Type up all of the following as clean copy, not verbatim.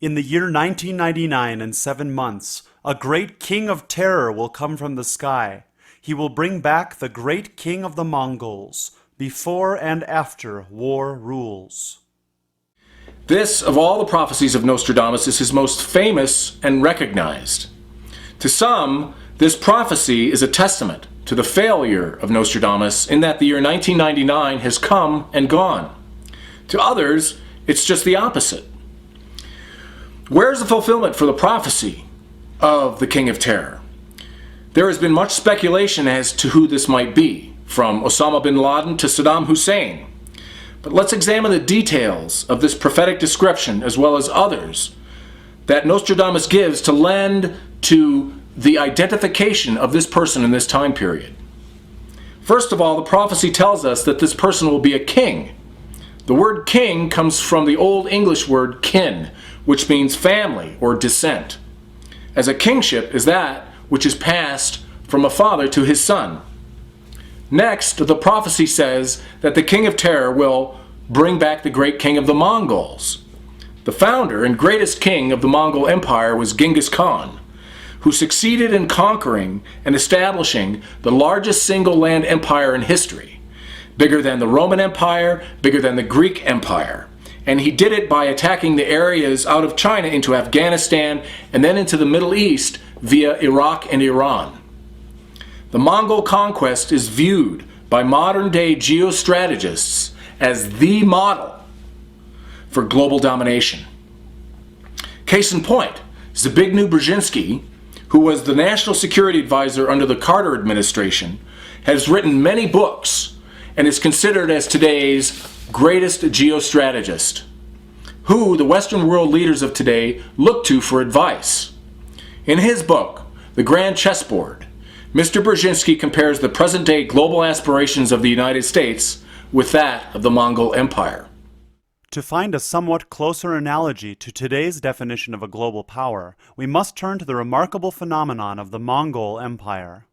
In the year 1999 and 7 months, a great king of terror will come from the sky. He will bring back the great king of the Mongols, before and after war rules. This, of all the prophecies of Nostradamus, is his most famous and recognized. To some, this prophecy is a testament to the failure of Nostradamus in that the year 1999 has come and gone. To others, it's just the opposite. Where's the fulfillment for the prophecy of the King of Terror? There has been much speculation as to who this might be, from Osama bin Laden to Saddam Hussein. But let's examine the details of this prophetic description as well as others that Nostradamus gives to lend to the identification of this person in this time period. First of all, the prophecy tells us that this person will be a king. The word king comes from the Old English word kin, which means family or descent, as a kingship is that which is passed from a father to his son. Next, the prophecy says that the King of Terror will bring back the great king of the Mongols. The founder and greatest king of the Mongol Empire was Genghis Khan, who succeeded in conquering and establishing the largest single land empire in history, bigger than the Roman Empire, bigger than the Greek Empire. And he did it by attacking the areas out of China into Afghanistan and then into the Middle East via Iraq and Iran. The Mongol conquest is viewed by modern-day geostrategists as the model for global domination. Case in point, Zbigniew Brzezinski, who was the national security advisor under the Carter administration, has written many books and is considered as today's greatest geostrategist, who the Western world leaders of today look to for advice. In his book, The Grand Chessboard, Mr. Brzezinski compares the present-day global aspirations of the United States with that of the Mongol Empire. To find a somewhat closer analogy to today's definition of a global power, we must turn to the remarkable phenomenon of the Mongol Empire.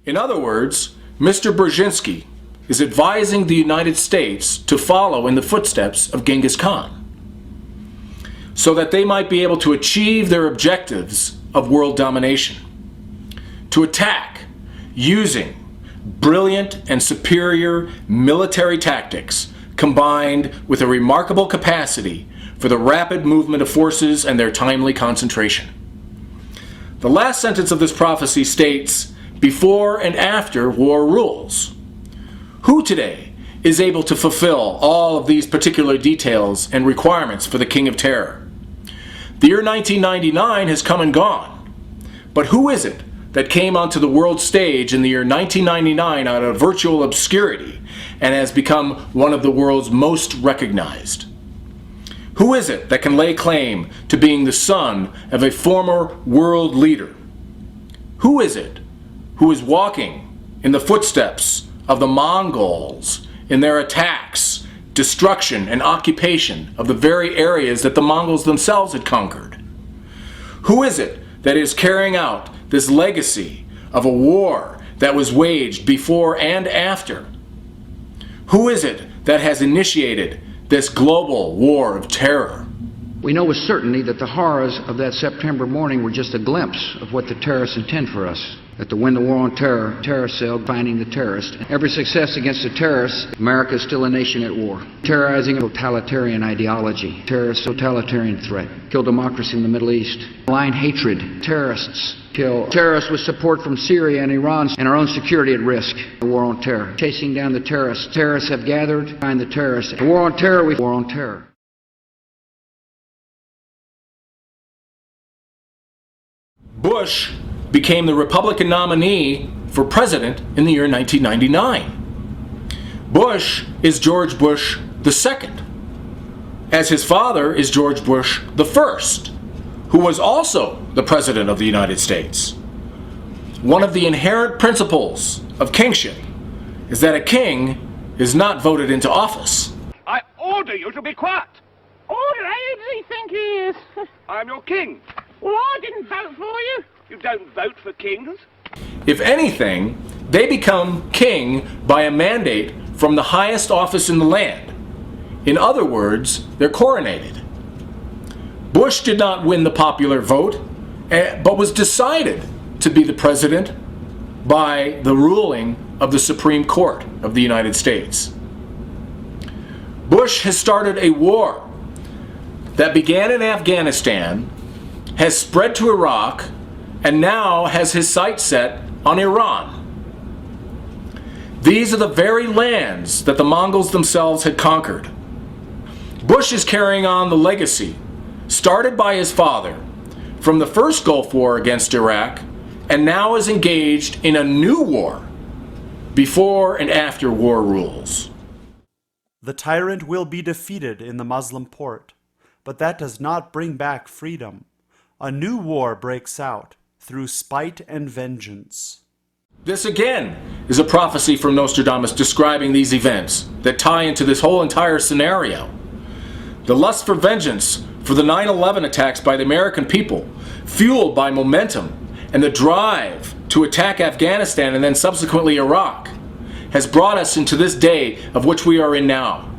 In other words, Mr. Brzezinski is advising the United States to follow in the footsteps of Genghis Khan, so that they might be able to achieve their objectives of world domination, to attack using brilliant and superior military tactics combined with a remarkable capacity for the rapid movement of forces and their timely concentration. The last sentence of this prophecy states, "Before and after war rules." Who today is able to fulfill all of these particular details and requirements for the King of Terror? The year 1999 has come and gone, but who is it that came onto the world stage in the year 1999 out of virtual obscurity and has become one of the world's most recognized? Who is it that can lay claim to being the son of a former world leader? Who is it who is walking in the footsteps of the Mongols in their attacks, destruction, and occupation of the very areas that the Mongols themselves had conquered? Who is it that is carrying out this legacy of a war that was waged before and after? Who is it that has initiated this global war of terror? We know with certainty that the horrors of that September morning were just a glimpse of what the terrorists intend for us. That to win the war on terror, terror cell finding the terrorist. Every success against the terrorists, America is still a nation at war. Terrorizing a totalitarian ideology, terrorist totalitarian threat. Kill democracy in the Middle East. Blind hatred, terrorists. Kill terrorists with support from Syria and Iran and our own security at risk. The war on terror. Chasing down the terrorists. Terrorists have gathered to find the terrorists. The war on terror, war on terror. Bush became the Republican nominee for president in the year 1999. Bush is George Bush II, as his father is George Bush I, who was also the President of the United States. One of the inherent principles of kingship is that a king is not voted into office. I order you to be quiet. All right, does he think he is? I'm your king. Well, I didn't vote for you. You don't vote for kings. If anything, they become king by a mandate from the highest office in the land. In other words, they're coronated. Bush did not win the popular vote, but was decided to be the president by the ruling of the Supreme Court of the United States. Bush has started a war that began in Afghanistan, has spread to Iraq, and now has his sights set on Iran. These are the very lands that the Mongols themselves had conquered. Bush is carrying on the legacy started by his father from the first Gulf War against Iraq, and now is engaged in a new war before and after war rules. The tyrant will be defeated in the Muslim port, but that does not bring back freedom. A new war breaks out through spite and vengeance. This again is a prophecy from Nostradamus describing these events that tie into this whole entire scenario. The lust for vengeance for the 9/11 attacks by the American people, fueled by momentum and the drive to attack Afghanistan and then subsequently Iraq, has brought us into this day of which we are in now.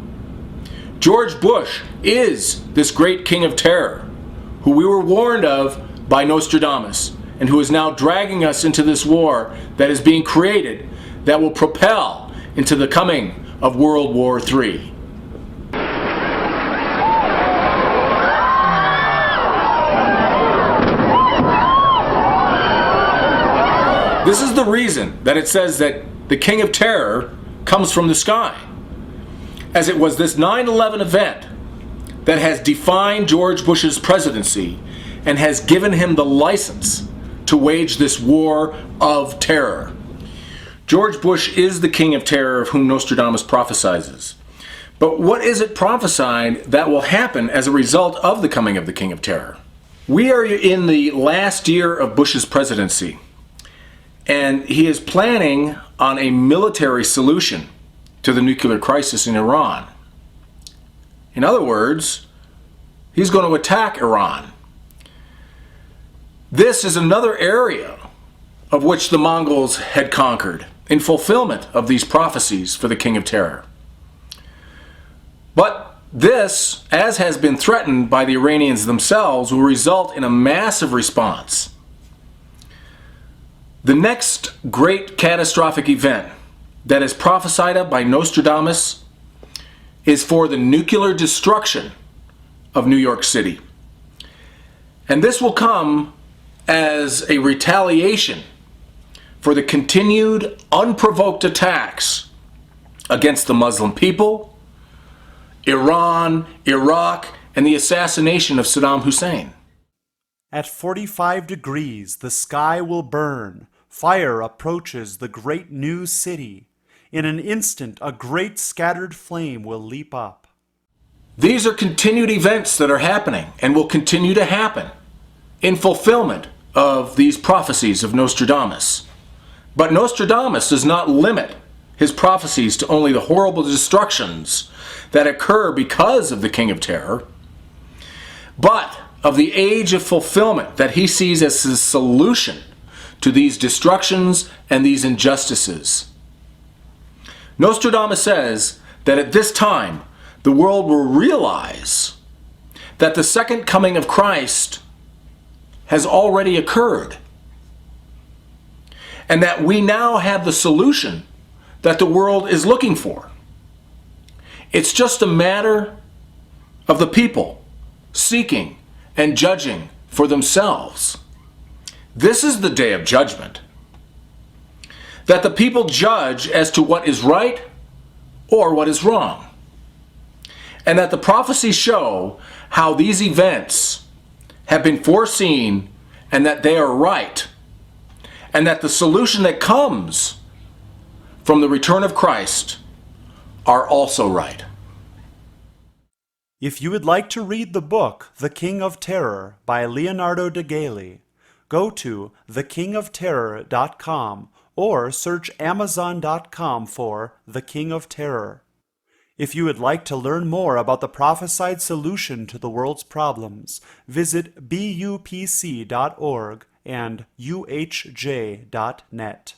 George Bush is this great king of terror, who we were warned of by Nostradamus, and who is now dragging us into this war that is being created that will propel into the coming of World War III. This is the reason that it says that the King of Terror comes from the sky, as it was this 9/11 event that has defined George Bush's presidency and has given him the license to wage this war of terror. George Bush is the King of Terror of whom Nostradamus prophesies. But what is it prophesied that will happen as a result of the coming of the King of Terror? We are in the last year of Bush's presidency, and he is planning on a military solution to the nuclear crisis in Iran. In other words, he's going to attack Iran. This is another area of which the Mongols had conquered in fulfillment of these prophecies for the King of Terror. But this, as has been threatened by the Iranians themselves, will result in a massive response. The next great catastrophic event that is prophesied of by Nostradamus is for the nuclear destruction of New York City. And this will come as a retaliation for the continued unprovoked attacks against the Muslim people, Iran, Iraq, and the assassination of Saddam Hussein. At 45 degrees the sky will burn. Fire approaches the great new city. In an instant a great scattered flame will leap up. These are continued events that are happening and will continue to happen in fulfillment of these prophecies of Nostradamus. But Nostradamus does not limit his prophecies to only the horrible destructions that occur because of the King of Terror, but of the age of fulfillment that he sees as the solution to these destructions and these injustices. Nostradamus says that at this time the world will realize that the second coming of Christ has already occurred, and that we now have the solution that the world is looking for. It's just a matter of the people seeking and judging for themselves. This is the day of judgment, that the people judge as to what is right or what is wrong, and that the prophecies show how these events have been foreseen and that they are right, and that the solution that comes from the return of Christ are also right. If you would like to read the book The King of Terror by Leonardo De'Gehle, go to thekingofterror.com or search amazon.com for The King of Terror. If you would like to learn more about the prophesied solution to the world's problems, visit bupc.org and uhj.net.